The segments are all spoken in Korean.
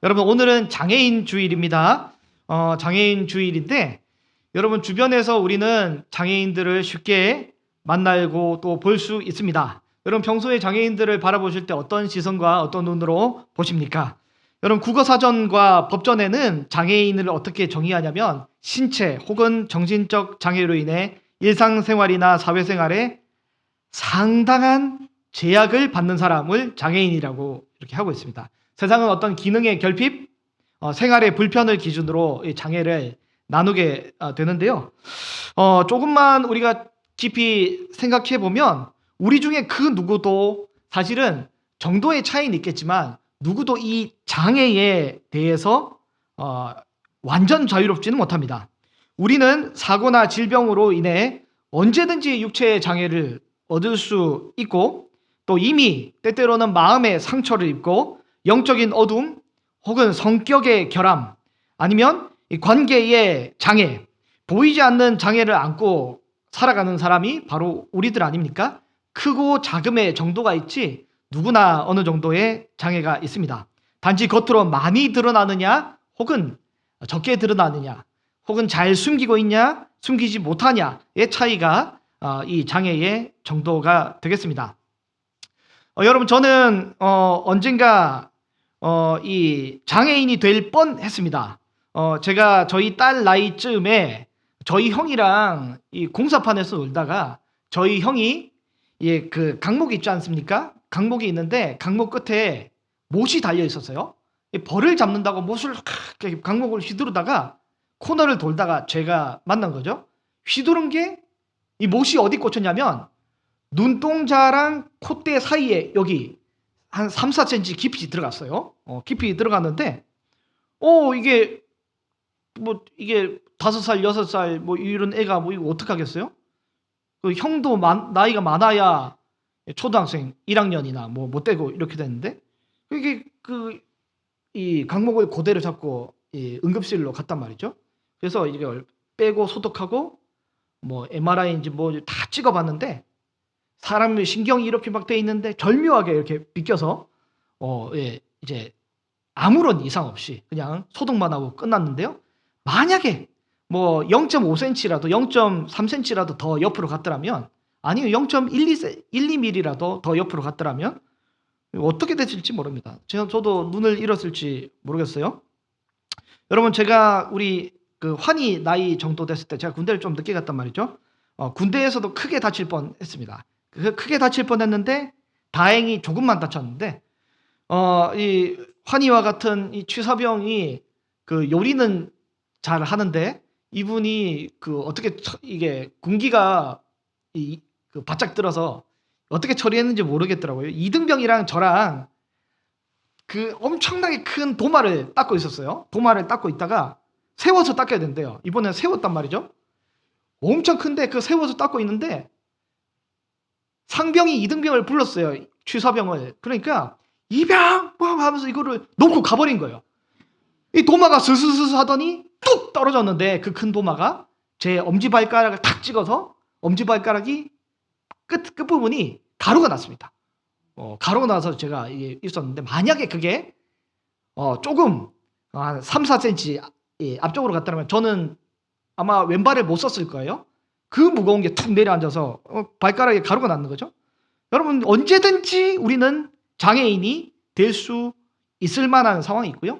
여러분, 오늘은 장애인 주일입니다. 장애인 주일인데 여러분, 주변에서 우리는 장애인들을 쉽게 만나고 또 볼 수 있습니다. 여러분, 평소에 장애인들을 바라보실 때 어떤 시선과 어떤 눈으로 보십니까? 여러분, 국어사전과 법전에는 장애인을 어떻게 정의하냐면 신체 혹은 정신적 장애로 인해 일상생활이나 사회생활에 상당한 제약을 받는 사람을 장애인이라고 이렇게 하고 있습니다. 세상은 어떤 기능의 결핍, 생활의 불편을 기준으로 이 장애를 나누게 되는데요. 조금만 우리가 깊이 생각해 보면 우리 중에 그 누구도 사실은 정도의 차이는 있겠지만 누구도 이 장애에 대해서 완전 자유롭지는 못합니다. 우리는 사고나 질병으로 인해 언제든지 육체의 장애를 얻을 수 있고 또 이미 때때로는 마음의 상처를 입고 영적인 어둠 혹은 성격의 결함 아니면 관계의 장애, 보이지 않는 장애를 안고 살아가는 사람이 바로 우리들 아닙니까? 크고 작음의 정도가 있지 누구나 어느 정도의 장애가 있습니다. 단지 겉으로 많이 드러나느냐 혹은 적게 드러나느냐 혹은 잘 숨기고 있냐 숨기지 못하냐의 차이가 이 장애의 정도가 되겠습니다. 여러분, 저는 언젠가 이 장애인이 될 뻔했습니다. 제가 저희 딸 나이쯤에 저희 형이랑 이 공사판에서 놀다가 저희 형이 그 강목이 있지 않습니까? 강목이 있는데 강목 끝에 못이 달려 있었어요. 벌을 잡는다고 못을 강목을 휘두르다가 코너를 돌다가 제가 만난 거죠. 휘두른 게 이 못이 어디 꽂혔냐면 눈동자랑 콧대 사이에 여기 한 3, 4cm 깊이 들어갔어요. 깊이 들어갔는데 이게 뭐 이게 5살, 6살 뭐 이런 애가 뭐 이거 어떡하겠어요? 그 형도 나이가 많아야 초등학생 1학년이나 뭐 못 되고 이렇게 됐는데 이게 이 강목을 그대로 잡고 이 응급실로 갔단 말이죠. 그래서 이걸 빼고 소독하고 뭐 MRI인지 뭐 다 찍어봤는데 사람의 신경이 이렇게 막 돼 있는데 절묘하게 이렇게 비껴서 이제 아무런 이상 없이 그냥 소독만 하고 끝났는데요. 만약에 뭐 0.5cm라도 0.3cm라도 더 옆으로 갔더라면 아니면 0.12mm라도 더 옆으로 갔더라면 어떻게 됐을지 모릅니다. 저도 눈을 잃었을지 모르겠어요. 여러분, 제가 우리 그 환희 나이 정도 됐을 때 제가 군대를 좀 늦게 갔단 말이죠. 군대에서도 크게 다칠 뻔했습니다. 크게 다칠 뻔했는데 다행히 조금만 다쳤는데 이 환희와 같은 이 취사병이 그 요리는 잘 하는데 이분이 그 어떻게 이게 군기가 그 바짝 들어서 어떻게 처리했는지 모르겠더라고요. 이등병이랑 저랑 그 엄청나게 큰 도마를 닦고 있었어요. 도마를 닦고 있다가 세워서 닦아야 된대요. 이번엔 세웠단 말이죠. 엄청 큰데 그 세워서 닦고 있는데 상병이 이등병을 불렀어요. 취사병을. 그러니까 이병 뭐 하면서 이거를 놓고 가버린 거예요. 이 도마가 스스스스 하더니 뚝 떨어졌는데 그 큰 도마가 제 엄지발가락을 탁 찍어서 엄지발가락이 끝부분이 가루가 났습니다. 가루가 나서 제가 있었는데 만약에 그게 조금 한 3, 4cm 앞쪽으로 갔다면 저는 아마 왼발을 못 썼을 거예요. 그 무거운 게 툭 내려앉아서 발가락에 가루가 났는 거죠. 여러분, 언제든지 우리는 장애인이 될 수 있을 만한 상황이 있고요.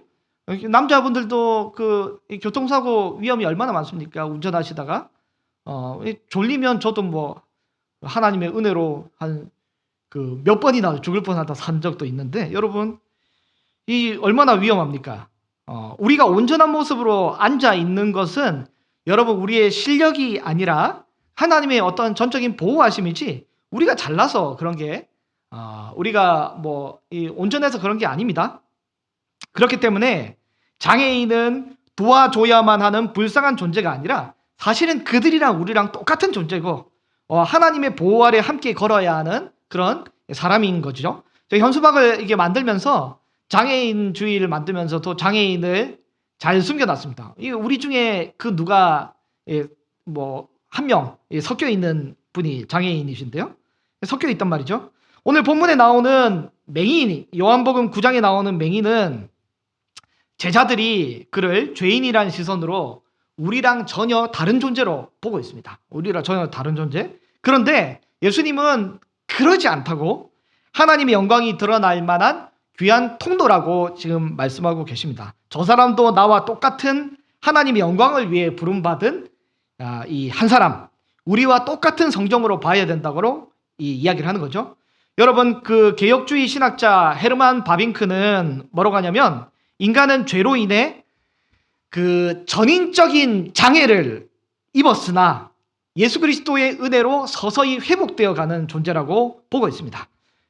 남자분들도 그 교통사고 위험이 얼마나 많습니까? 운전하시다가 졸리면 저도 뭐 하나님의 은혜로 한 그 몇 번이나 죽을 뻔하다 산 적도 있는데 여러분, 이 얼마나 위험합니까? 우리가 온전한 모습으로 앉아 있는 것은 여러분 우리의 실력이 아니라 하나님의 어떤 전적인 보호하심이지 우리가 잘나서 그런 게 우리가 뭐 온전해서 그런 게 아닙니다. 그렇기 때문에 장애인은 도와줘야만 하는 불쌍한 존재가 아니라 사실은 그들이랑 우리랑 똑같은 존재고 하나님의 보호 아래 함께 걸어야 하는 그런 사람인 거죠. 현수막을 이게 만들면서 장애인 주의를 만들면서도 장애인을 잘 숨겨놨습니다. 우리 중에 그 누가 뭐 한 명 섞여 있는 분이 장애인이신데요. 섞여 있단 말이죠. 오늘 본문에 나오는 맹인, 요한복음 9장에 나오는 맹인은 제자들이 그를 죄인이라는 시선으로 우리랑 전혀 다른 존재로 보고 있습니다. 우리랑 전혀 다른 존재. 그런데 예수님은 그러지 않다고 하나님의 영광이 드러날 만한 귀한 통로라고 지금 말씀하고 계십니다. 저 사람도 나와 똑같은 하나님의 영광을 위해 부름받은 이 한 사람, 우리와 똑같은 성정으로 봐야 된다고 이 이야기를 하는 거죠. 여러분, 그 개혁주의 신학자 헤르만 바빙크는 뭐라고 하냐면, 인간은 죄로 인해 그 전인적인 장애를 입었으나 예수 그리스도의 은혜로 서서히 회복되어 가는 존재라고 보고 있습니다.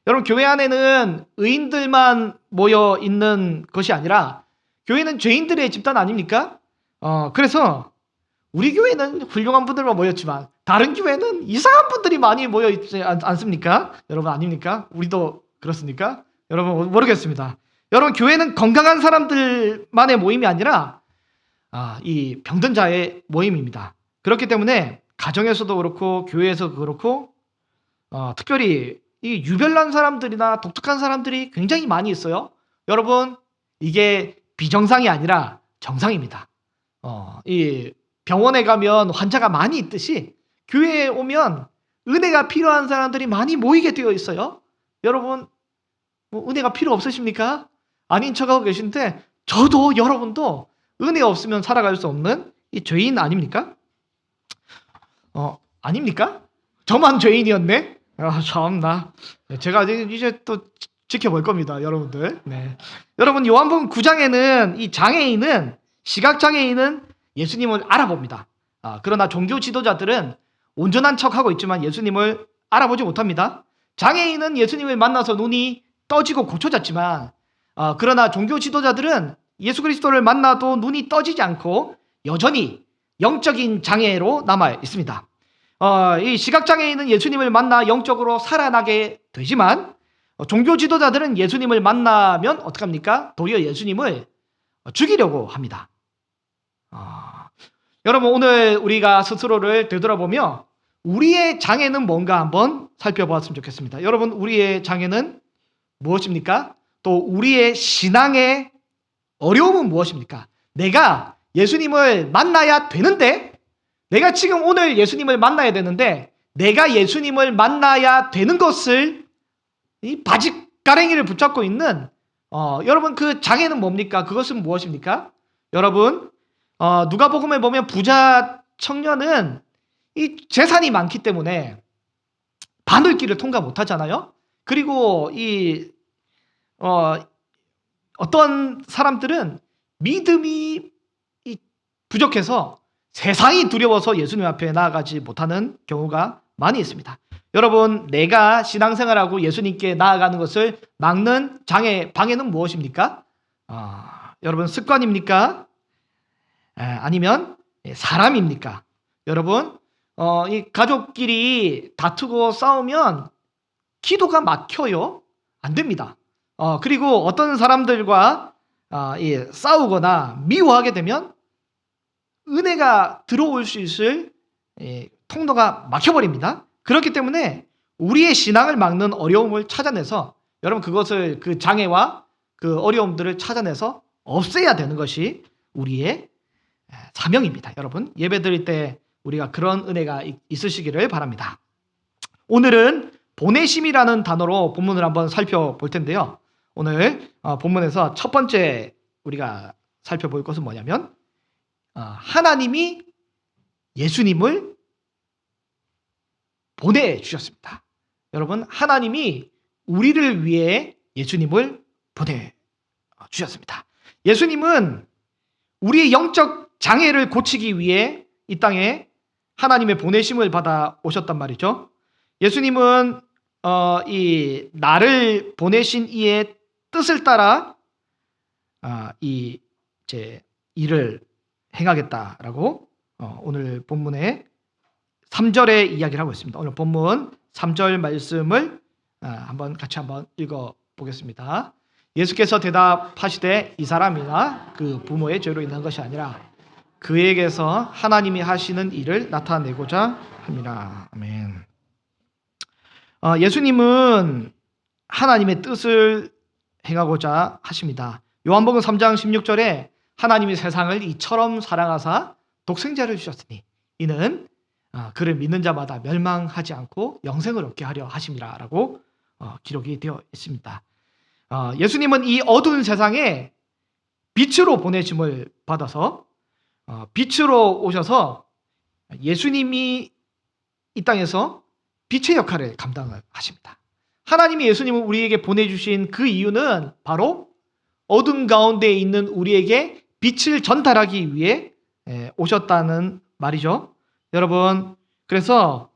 여러분, 교회 안에는 의인들만 모여 있는 것이 아니라 교회는 죄인들의 집단 아닙니까? 그래서 우리 교회는 훌륭한 분들만 모였지만 다른 교회는 이상한 분들이 많이 모여 있지 않습니까? 여러분, 아닙니까? 우리도 그렇습니까? 여러분, 모르겠습니다. 여러분, 교회는 건강한 사람들만의 모임이 아니라 이 병든 자의 모임입니다. 그렇기 때문에 가정에서도 그렇고 교회에서도 그렇고 특별히 이 유별난 사람들이나 독특한 사람들이 굉장히 많이 있어요. 여러분, 이게 비정상이 아니라 정상입니다. 이 병원에 가면 환자가 많이 있듯이 교회에 오면 은혜가 필요한 사람들이 많이 모이게 되어 있어요. 여러분, 뭐 은혜가 필요 없으십니까? 아닌 척하고 계신데 저도 여러분도 은혜 없으면 살아갈 수 없는 이 죄인 아닙니까? 아닙니까? 저만 죄인이었네? 참나. 제가 이제 또 지켜볼 겁니다, 여러분들. 네. 여러분, 요한복음 9장에는 이 장애인은, 시각장애인은 예수님을 알아봅니다. 그러나 종교 지도자들은 온전한 척하고 있지만 예수님을 알아보지 못합니다. 장애인은 예수님을 만나서 눈이 떠지고 고쳐졌지만 그러나 종교 지도자들은 예수 그리스도를 만나도 눈이 떠지지 않고 여전히 영적인 장애로 남아 있습니다. 이 시각장애인은 예수님을 만나 영적으로 살아나게 되지만 종교 지도자들은 예수님을 만나면 어떡합니까? 도리어 예수님을 죽이려고 합니다. 여러분, 오늘 우리가 스스로를 되돌아보며 우리의 장애는 뭔가 한번 살펴보았으면 좋겠습니다. 여러분, 우리의 장애는 무엇입니까? 또 우리의 신앙의 어려움은 무엇입니까? 내가 예수님을 만나야 되는데, 내가 지금 오늘 예수님을 만나야 되는데, 내가 예수님을 만나야 되는 것을 이 바짓가랭이를 붙잡고 있는 여러분, 그 장애는 뭡니까? 그것은 무엇입니까? 여러분, 누가복음에 보면 부자 청년은 이 재산이 많기 때문에 바늘길을 통과 못하잖아요. 그리고 어떤 사람들은 믿음이 부족해서 세상이 두려워서 예수님 앞에 나아가지 못하는 경우가 많이 있습니다. 여러분, 내가 신앙생활하고 예수님께 나아가는 것을 막는 방해는 무엇입니까? 여러분, 습관입니까? 아니면 사람입니까? 여러분, 이 가족끼리 다투고 싸우면 기도가 막혀요. 안 됩니다. 그리고 어떤 사람들과 싸우거나 미워하게 되면 은혜가 들어올 수 있을 통로가 막혀버립니다. 그렇기 때문에 우리의 신앙을 막는 어려움을 찾아내서, 여러분, 그 장애와 그 어려움들을 찾아내서 없애야 되는 것이 우리의 사명입니다. 여러분, 예배 드릴 때 우리가 그런 은혜가 있으시기를 바랍니다. 오늘은 보내심이라는 단어로 본문을 한번 살펴볼 텐데요. 오늘 본문에서 첫 번째 우리가 살펴볼 것은 뭐냐면 하나님이 예수님을 보내주셨습니다. 여러분, 하나님이 우리를 위해 예수님을 보내주셨습니다. 예수님은 우리의 영적 장애를 고치기 위해 이 땅에 하나님의 보내심을 받아 오셨단 말이죠. 예수님은 이 나를 보내신 이의 뜻을 따라 제 일을 행하겠다라고 오늘 본문에 3절에 이야기를 하고 있습니다. 오늘 본문 3절 말씀을 같이 한번 읽어 보겠습니다. 예수께서 대답하시되 이 사람이나 그 부모의 죄로 인한 것이 아니라 그에게서 하나님이 하시는 일을 나타내고자 함이라. 아멘. 예수님은 하나님의 뜻을 행하고자 하십니다. 요한복음 3장 16절에 하나님이 세상을 이처럼 사랑하사 독생자를 주셨으니 이는 그를 믿는 자마다 멸망하지 않고 영생을 얻게 하려 하심이라 라고 기록이 되어 있습니다. 예수님은 이 어두운 세상에 빛으로 보내심을 받아서 빛으로 오셔서 예수님이 이 땅에서 빛의 역할을 감당을 하십니다. 하나님이 예수님을 우리에게 보내주신 그 이유는 바로 어둠 가운데 있는 우리에게 빛을 전달하기 위해 오셨다는 말이죠. 여러분, 그래서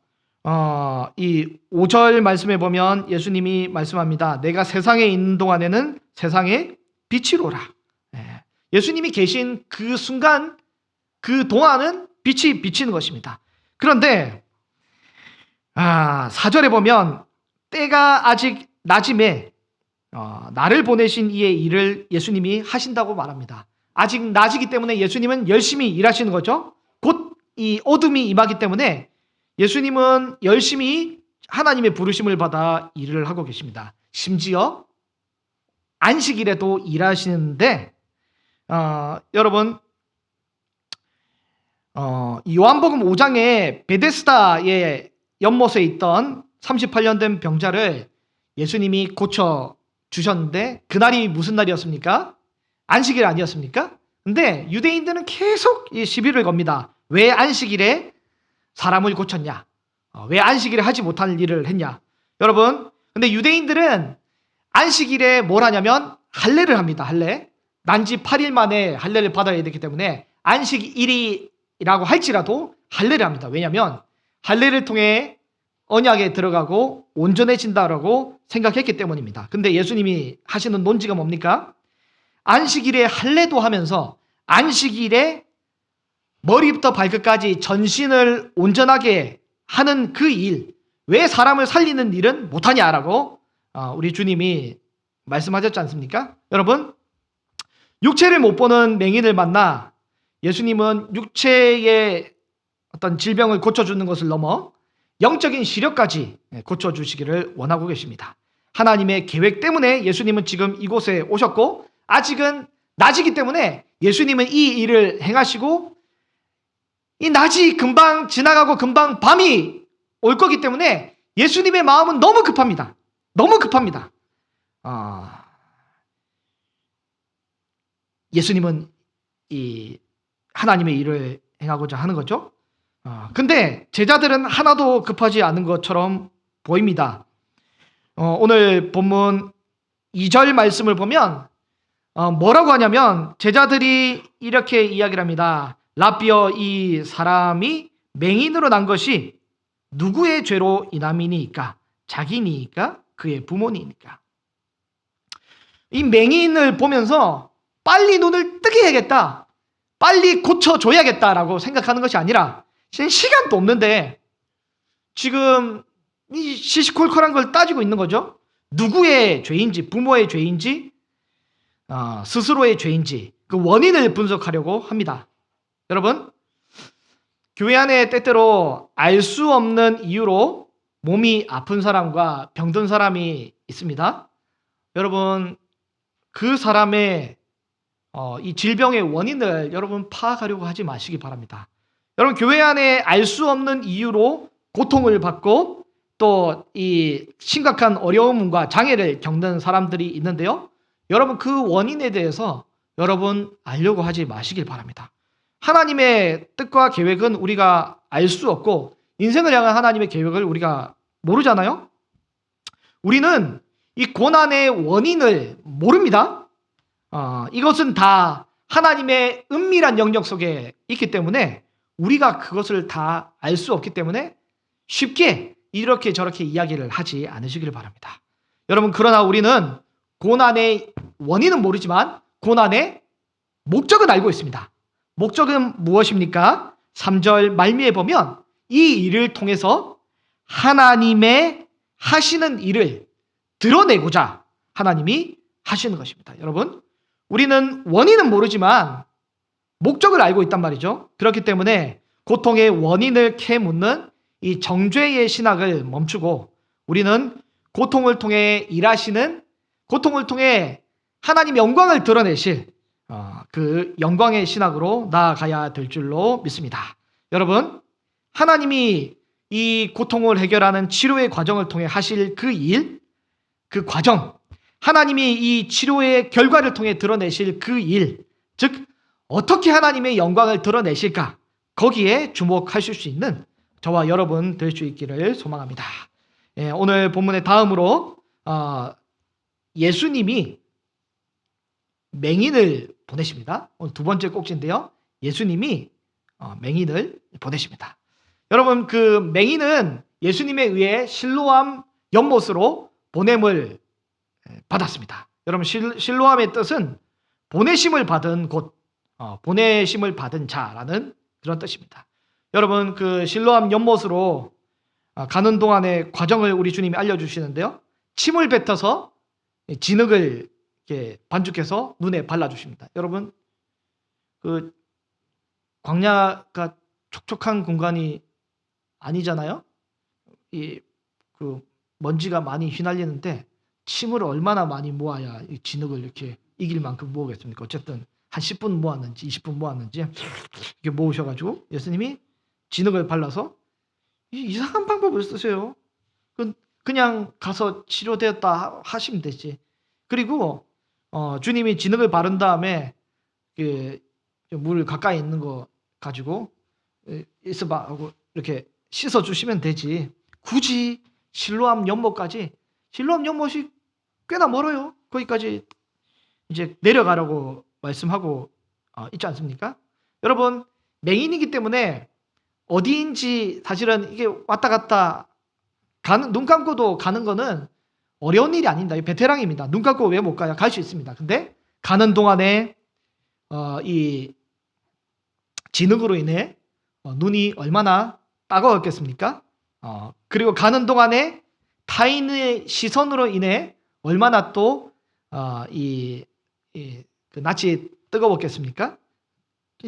이 5절 말씀에 보면 예수님이 말씀합니다. 내가 세상에 있는 동안에는 세상의 빛이로라. 예수님이 계신 그 순간, 그 동안은 빛이 비치는 것입니다. 그런데 4절에 보면 때가 아직 낮음에 나를 보내신 이의 일을 예수님이 하신다고 말합니다. 아직 낮이기 때문에 예수님은 열심히 일하시는 거죠. 곧 이 어둠이 임하기 때문에 예수님은 열심히 하나님의 부르심을 받아 일을 하고 계십니다. 심지어 안식일에도 일하시는데 여러분, 요한복음 5장에 베데스다의 연못에 있던 38년 된 병자를 예수님이 고쳐 주셨는데 그날이 무슨 날이었습니까? 안식일 아니었습니까? 근데 유대인들은 계속 이 시비를 겁니다. 왜 안식일에 사람을 고쳤냐? 왜 안식일에 하지 못할 일을 했냐? 여러분, 근데 유대인들은 안식일에 뭘 하냐면 할례를 합니다. 할례. 난지 8일 만에 할례를 받아야 되기 때문에 안식일이라고 할지라도 할례를 합니다. 왜냐하면 할례를 통해 언약에 들어가고 온전해진다라고 생각했기 때문입니다. 근데 예수님이 하시는 논지가 뭡니까? 안식일에 할례도 하면서 안식일에 머리부터 발끝까지 전신을 온전하게 하는 그 일, 왜 사람을 살리는 일은 못하냐라고 우리 주님이 말씀하셨지 않습니까? 여러분, 육체를 못 보는 맹인을 만나 예수님은 육체의 어떤 질병을 고쳐주는 것을 넘어 영적인 시력까지 고쳐주시기를 원하고 계십니다. 하나님의 계획 때문에 예수님은 지금 이곳에 오셨고 아직은 낮이기 때문에 예수님은 이 일을 행하시고 이 낮이 금방 지나가고 금방 밤이 올 거기 때문에 예수님의 마음은 너무 급합니다. 너무 급합니다. 예수님은 이 하나님의 일을 행하고자 하는 거죠. 근데 제자들은 하나도 급하지 않은 것처럼 보입니다. 오늘 본문 2절 말씀을 보면 뭐라고 하냐면 제자들이 이렇게 이야기를 합니다. 라비어, 이 사람이 맹인으로 난 것이 누구의 죄로 인함이니까? 자기니까? 그의 부모니까? 이 맹인을 보면서 빨리 눈을 뜨게 해야겠다, 빨리 고쳐줘야겠다라고 생각하는 것이 아니라 시간도 없는데 지금 이 시시콜콜한 걸 따지고 있는 거죠. 누구의 죄인지, 부모의 죄인지 스스로의 죄인지 그 원인을 분석하려고 합니다. 여러분, 교회 안에 때때로 알 수 없는 이유로 몸이 아픈 사람과 병든 사람이 있습니다. 여러분, 그 사람의 이 질병의 원인을 여러분 파악하려고 하지 마시기 바랍니다. 여러분, 교회 안에 알 수 없는 이유로 고통을 받고 또 이 심각한 어려움과 장애를 겪는 사람들이 있는데요. 여러분, 그 원인에 대해서 여러분 알려고 하지 마시길 바랍니다. 하나님의 뜻과 계획은 우리가 알 수 없고 인생을 향한 하나님의 계획을 우리가 모르잖아요. 우리는 이 고난의 원인을 모릅니다. 이것은 다 하나님의 은밀한 영역 속에 있기 때문에 우리가 그것을 다 알 수 없기 때문에 쉽게 이렇게 저렇게 이야기를 하지 않으시길 바랍니다. 여러분, 그러나 우리는 고난의 원인은 모르지만 고난의 목적은 알고 있습니다. 목적은 무엇입니까? 3절 말미에 보면 이 일을 통해서 하나님의 하시는 일을 드러내고자 하나님이 하시는 것입니다. 여러분, 우리는 원인은 모르지만 목적을 알고 있단 말이죠. 그렇기 때문에 고통의 원인을 캐묻는 이 정죄의 신학을 멈추고 우리는 고통을 통해 일하시는, 고통을 통해 하나님의 영광을 드러내실 그 영광의 신학으로 나아가야 될 줄로 믿습니다. 여러분, 하나님이 이 고통을 해결하는 치료의 과정을 통해 하실 그 일, 그 과정, 하나님이 이 치료의 결과를 통해 드러내실 그 일, 즉 어떻게 하나님의 영광을 드러내실까, 거기에 주목하실 수 있는 저와 여러분 될 수 있기를 소망합니다. 오늘 본문의 다음으로 예수님이 맹인을 보내십니다. 오늘 두 번째 꼭지인데요. 예수님이 맹인을 보내십니다. 여러분, 그 맹인은 예수님에 의해 실로암 연못으로 보냄을 받았습니다. 여러분, 실로암의 뜻은 보내심을 받은 곳, 보내심을 받은 자라는 그런 뜻입니다. 여러분, 그 실로암 연못으로 가는 동안의 과정을 우리 주님이 알려주시는데요. 침을 뱉어서 진흙을 이렇게 반죽해서 눈에 발라주십니다. 여러분, 그 광야가 촉촉한 공간이 아니잖아요. 그 먼지가 많이 휘날리는데 침을 얼마나 많이 모아야 이 진흙을 이렇게 이길 만큼 모으겠습니까? 어쨌든 한 10분 모았는지 20분 모았는지 이렇게 모으셔가지고 예수님이 진흙을 발라서 이상한 방법을 쓰세요. 그냥 가서 치료되었다 하시면 되지. 그리고 주님이 진흙을 바른 다음에 물 가까이 있는 거 가지고 있어봐 하고 이렇게 씻어주시면 되지. 굳이 실로암 연못까지, 실로암 연못이 꽤나 멀어요. 거기까지 이제 내려가라고 말씀하고 있지 않습니까? 여러분, 맹인이기 때문에 어디인지 사실은 이게 왔다 갔다 눈 감고도 가는 거는 어려운 일이 아닙니다. 베테랑입니다. 눈 감고 왜 못 가요? 갈 수 있습니다. 근데 가는 동안에 이 진흙으로 인해 눈이 얼마나 따가웠겠습니까? 그리고 가는 동안에 타인의 시선으로 인해 얼마나 또 그 낯이 뜨거웠겠습니까?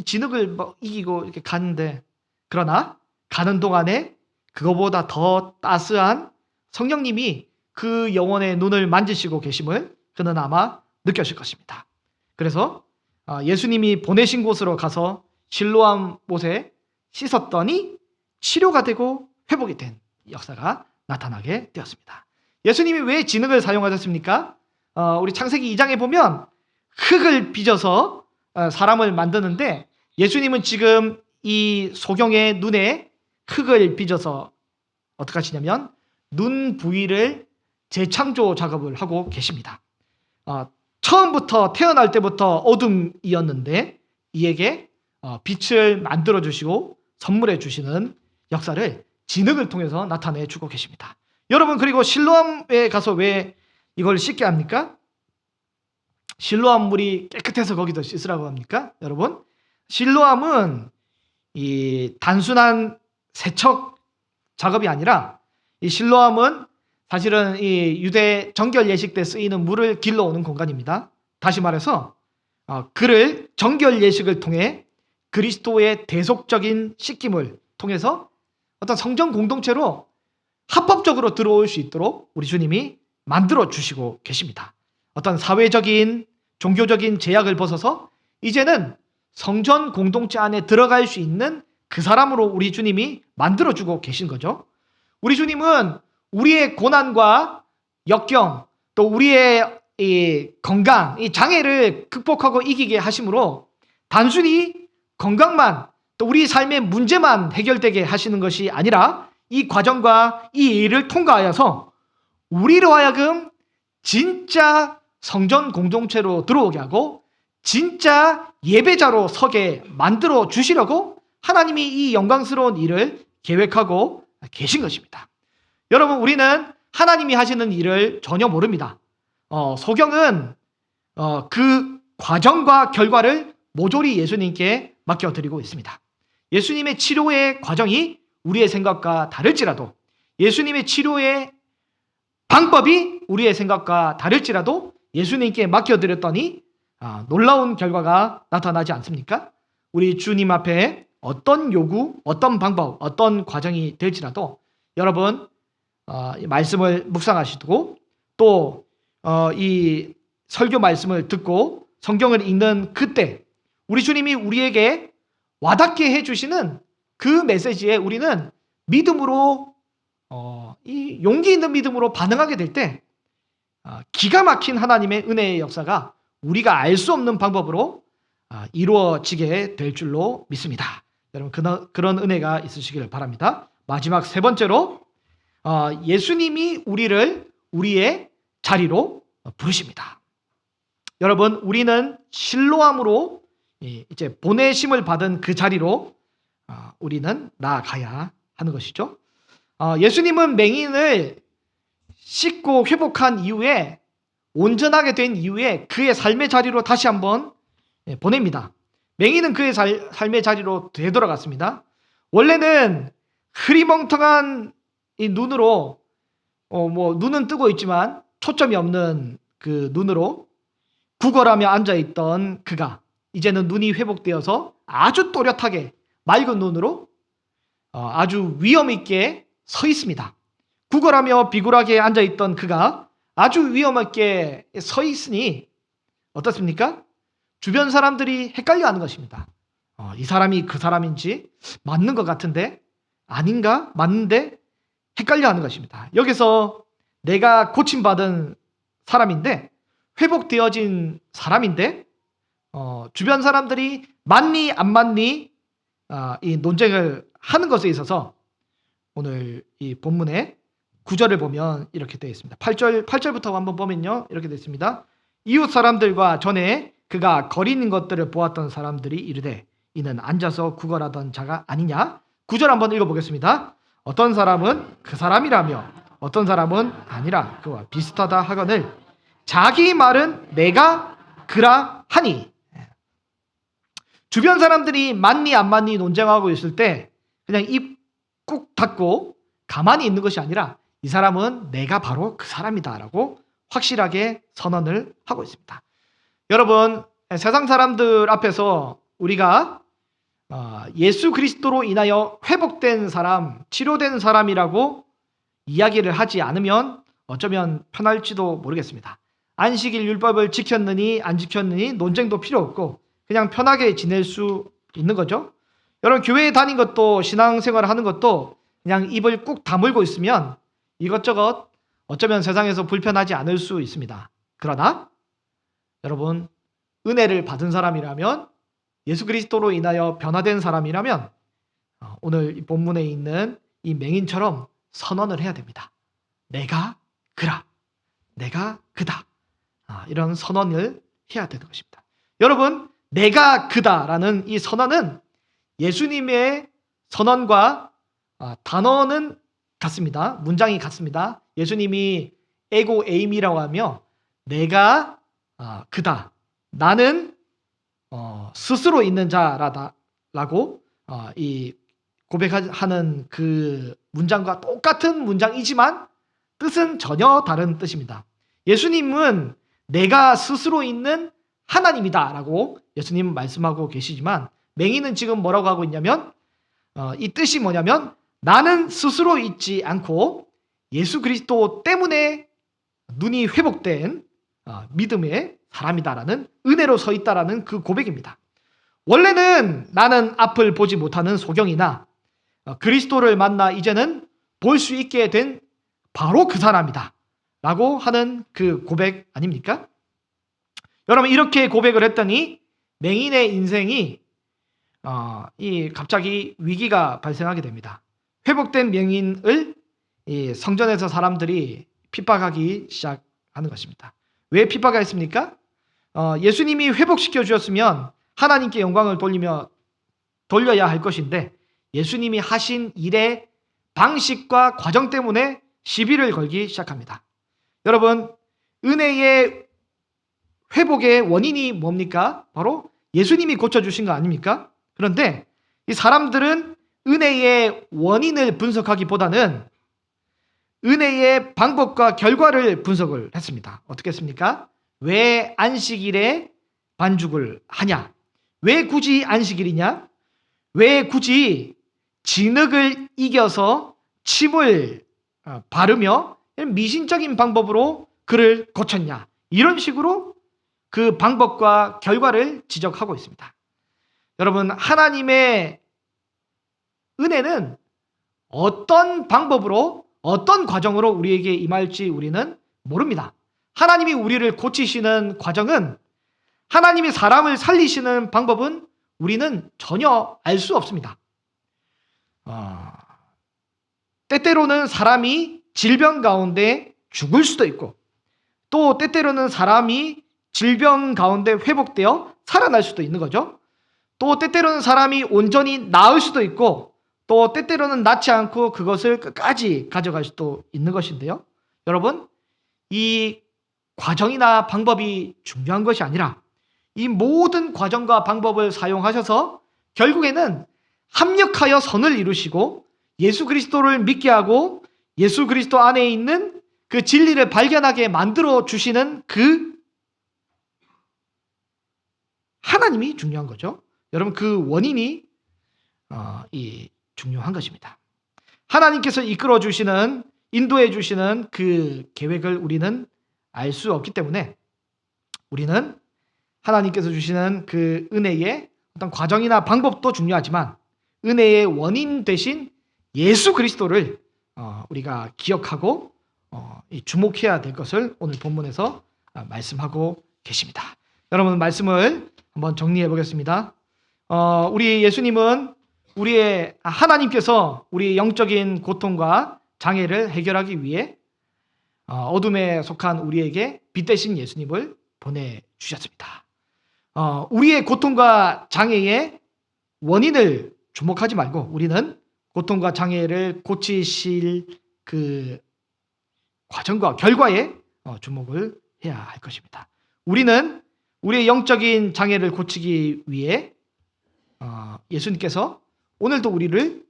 진흙을 이기고 이렇게 가는데, 그러나 가는 동안에 그거보다 더 따스한 성령님이 그 영혼의 눈을 만지시고 계심을 그는 아마 느꼈을 것입니다. 그래서 예수님이 보내신 곳으로 가서 실로암 못에 씻었더니 치료가 되고 회복이 된 역사가 나타나게 되었습니다. 예수님이 왜 진흙을 사용하셨습니까? 우리 창세기 2장에 보면 흙을 빚어서 사람을 만드는데, 예수님은 지금 이 소경의 눈에 흙을 빚어서 어떻게 하시냐면 눈 부위를 재창조 작업을 하고 계십니다. 처음부터 태어날 때부터 어둠이었는데 이에게 빛을 만들어 주시고 선물해 주시는 역사를 진흙을 통해서 나타내 주고 계십니다. 여러분, 그리고 실로암에 가서 왜 이걸 씻게 합니까? 실로암 물이 깨끗해서 거기도 씻으라고 합니까? 여러분, 실로암은 이 단순한 세척 작업이 아니라, 이 실로암은 사실은 이 유대 정결 예식 때 쓰이는 물을 길러오는 공간입니다. 다시 말해서 그를 정결 예식을 통해 그리스도의 대속적인 씻김을 통해서 어떤 성전 공동체로 합법적으로 들어올 수 있도록 우리 주님이 만들어 주시고 계십니다. 어떤 사회적인 종교적인 제약을 벗어서 이제는 성전 공동체 안에 들어갈 수 있는 그 사람으로 우리 주님이 만들어 주고 계신 거죠. 우리 주님은 우리의 고난과 역경, 또 우리의 이 건강, 이 장애를 극복하고 이기게 하심으로 단순히 건강만, 또 우리 삶의 문제만 해결되게 하시는 것이 아니라 이 과정과 이 일을 통과하여서 우리로 하여금 진짜 성전 공동체로 들어오게 하고 진짜 예배자로 서게 만들어 주시려고 하나님이 이 영광스러운 일을 계획하고 계신 것입니다. 여러분, 우리는 하나님이 하시는 일을 전혀 모릅니다. 소경은 그 과정과 결과를 모조리 예수님께 맡겨드리고 있습니다. 예수님의 치료의 과정이 우리의 생각과 다를지라도, 예수님의 치료의 방법이 우리의 생각과 다를지라도 예수님께 맡겨드렸더니 놀라운 결과가 나타나지 않습니까? 우리 주님 앞에 어떤 요구, 어떤 방법, 어떤 과정이 될지라도 여러분 말씀을 묵상하시고 또 이 설교 말씀을 듣고 성경을 읽는 그때 우리 주님이 우리에게 와닿게 해주시는 그 메시지에 우리는 믿음으로 이 용기 있는 믿음으로 반응하게 될 때 기가 막힌 하나님의 은혜의 역사가 우리가 알 수 없는 방법으로 이루어지게 될 줄로 믿습니다. 여러분 그런 은혜가 있으시기를 바랍니다. 마지막 세 번째로 예수님이 우리를 우리의 자리로 부르십니다. 여러분 우리는 실로암으로 이제 보내심을 받은 그 자리로 우리는 나아가야 하는 것이죠. 예수님은 맹인을 씻고 회복한 이후에 온전하게 된 이후에 그의 삶의 자리로 다시 한번 보냅니다. 맹인은 그의 삶의 자리로 되돌아갔습니다. 원래는 흐리멍텅한 이 눈으로 눈은 뜨고 있지만 초점이 없는 그 눈으로 구걸하며 앉아있던 그가 이제는 눈이 회복되어서 아주 또렷하게 맑은 눈으로 아주 위험 있게 서 있습니다. 구걸하며 비굴하게 앉아있던 그가 아주 위험 있게 서 있으니 어떻습니까? 주변 사람들이 헷갈려하는 것입니다. 이 사람이 그 사람인지 맞는 것 같은데 아닌가? 맞는데 헷갈려하는 것입니다. 여기서 내가 고침받은 사람인데 회복되어진 사람인데 주변 사람들이 맞니 안 맞니 이 논쟁을 하는 것에 있어서 오늘 이 본문의 9절을 보면 이렇게 되어 있습니다. 8절부터 한번 보면요 이렇게 되어 있습니다. 이웃 사람들과 전에 그가 거리는 것들을 보았던 사람들이 이르되 이는 앉아서 구걸하던 자가 아니냐. 9절 한번 읽어보겠습니다. 어떤 사람은 그 사람이라며 어떤 사람은 아니라 그와 비슷하다 하거늘 자기 말은 내가 그라 하니. 주변 사람들이 맞니 안 맞니 논쟁하고 있을 때 그냥 입 꾹 닫고 가만히 있는 것이 아니라 이 사람은 내가 바로 그 사람이다 라고 확실하게 선언을 하고 있습니다. 여러분 세상 사람들 앞에서 우리가 예수 그리스도로 인하여 회복된 사람, 치료된 사람이라고 이야기를 하지 않으면 어쩌면 편할지도 모르겠습니다. 안식일 율법을 지켰느니 안 지켰느니 논쟁도 필요 없고 그냥 편하게 지낼 수 있는 거죠. 여러분 교회에 다닌 것도 신앙생활을 하는 것도 그냥 입을 꾹 다물고 있으면 이것저것 어쩌면 세상에서 불편하지 않을 수 있습니다. 그러나 여러분 은혜를 받은 사람이라면 예수 그리스도로 인하여 변화된 사람이라면 오늘 이 본문에 있는 이 맹인처럼 선언을 해야 됩니다. 내가 그라, 내가 그다. 이런 선언을 해야 되는 것입니다. 여러분 내가 그다라는 이 선언은 예수님의 선언과 단어는 같습니다. 문장이 같습니다. 예수님이 에고 에임이라고 하며 내가 그다. 나는 스스로 있는 자라고 이 고백하는 그 문장과 똑같은 문장이지만 뜻은 전혀 다른 뜻입니다. 예수님은 내가 스스로 있는 하나님이다 라고 예수님 말씀하고 계시지만 맹인은 지금 뭐라고 하고 있냐면 이 뜻이 뭐냐면 나는 스스로 있지 않고 예수 그리스도 때문에 눈이 회복된 믿음의 사람이다라는 은혜로 서 있다라는 그 고백입니다. 원래는 나는 앞을 보지 못하는 소경이나 그리스도를 만나 이제는 볼 수 있게 된 바로 그 사람이다 라고 하는 그 고백 아닙니까? 여러분 이렇게 고백을 했더니 맹인의 인생이 갑자기 위기가 발생하게 됩니다. 회복된 맹인을 이 성전에서 사람들이 핍박하기 시작하는 것입니다. 왜 핍박했습니까? 예수님이 회복시켜 주셨으면 하나님께 영광을 돌려야 할 것인데 예수님이 하신 일의 방식과 과정 때문에 시비를 걸기 시작합니다. 여러분 은혜의 회복의 원인이 뭡니까? 바로 예수님이 고쳐주신 거 아닙니까? 그런데 이 사람들은 은혜의 원인을 분석하기보다는 은혜의 방법과 결과를 분석을 했습니다. 어떻게 했습니까? 왜 안식일에 반죽을 하냐? 왜 굳이 안식일이냐? 왜 굳이 진흙을 이겨서 침을 바르며 미신적인 방법으로 그를 고쳤냐? 이런 식으로 그 방법과 결과를 지적하고 있습니다. 여러분, 하나님의 은혜는 어떤 방법으로 어떤 과정으로 우리에게 임할지 우리는 모릅니다. 하나님이 우리를 고치시는 과정은, 하나님이 사람을 살리시는 방법은 우리는 전혀 알 수 없습니다. 때때로는 사람이 질병 가운데 죽을 수도 있고, 또 때때로는 사람이 질병 가운데 회복되어 살아날 수도 있는 거죠. 또 때때로는 사람이 온전히 나을 수도 있고, 또 때때로는 낫지 않고 그것을 끝까지 가져갈 수도 있는 것인데요. 여러분, 이 과정이나 방법이 중요한 것이 아니라 이 모든 과정과 방법을 사용하셔서 결국에는 합력하여 선을 이루시고 예수 그리스도를 믿게 하고 예수 그리스도 안에 있는 그 진리를 발견하게 만들어 주시는 그 하나님이 중요한 거죠. 여러분, 그 원인이 중요한 것입니다. 하나님께서 이끌어 주시는, 인도해 주시는 그 계획을 우리는 알 수 없기 때문에 우리는 하나님께서 주시는 그 은혜의 어떤 과정이나 방법도 중요하지만 은혜의 원인 되신 예수 그리스도를 우리가 기억하고 주목해야 될 것을 오늘 본문에서 말씀하고 계십니다. 여러분, 말씀을 한번 정리해 보겠습니다. 우리 예수님은 하나님께서 우리의 영적인 고통과 장애를 해결하기 위해 어둠에 속한 우리에게 빛 대신 예수님을 보내주셨습니다. 우리의 고통과 장애의 원인을 주목하지 말고 우리는 고통과 장애를 고치실 그 과정과 결과에 주목을 해야 할 것입니다. 우리는 우리의 영적인 장애를 고치기 위해 예수님께서 오늘도 우리를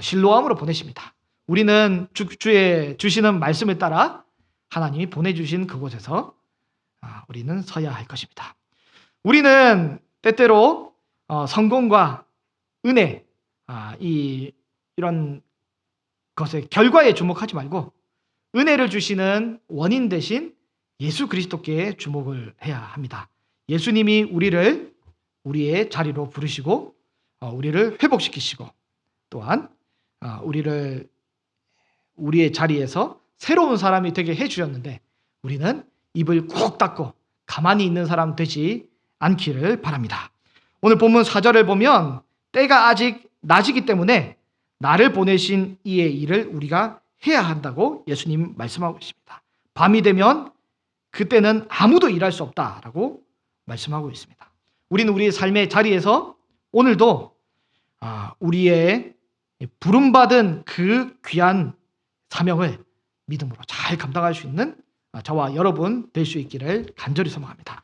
실로암으로 보내십니다. 우리는 주의 주시는 말씀을 따라 하나님이 보내주신 그곳에서 우리는 서야 할 것입니다. 우리는 때때로 성공과 은혜, 이런 것의 결과에 주목하지 말고 은혜를 주시는 원인 대신 예수 그리스도께 주목을 해야 합니다. 예수님이 우리를 우리의 자리로 부르시고 우리를 회복시키시고 또한 우리를 우리의 자리에서 새로운 사람이 되게 해주셨는데 우리는 입을 꾹 닫고 가만히 있는 사람 되지 않기를 바랍니다. 오늘 본문 4절을 보면 때가 아직 낮이기 때문에 나를 보내신 이의 일을 우리가 해야 한다고 예수님 말씀하고 있습니다. 밤이 되면 그때는 아무도 일할 수 없다라고 말씀하고 있습니다. 우리는 우리의 삶의 자리에서 오늘도 우리의 부름받은 그 귀한 사명을 믿음으로 잘 감당할 수 있는 저와 여러분 될 수 있기를 간절히 소망합니다.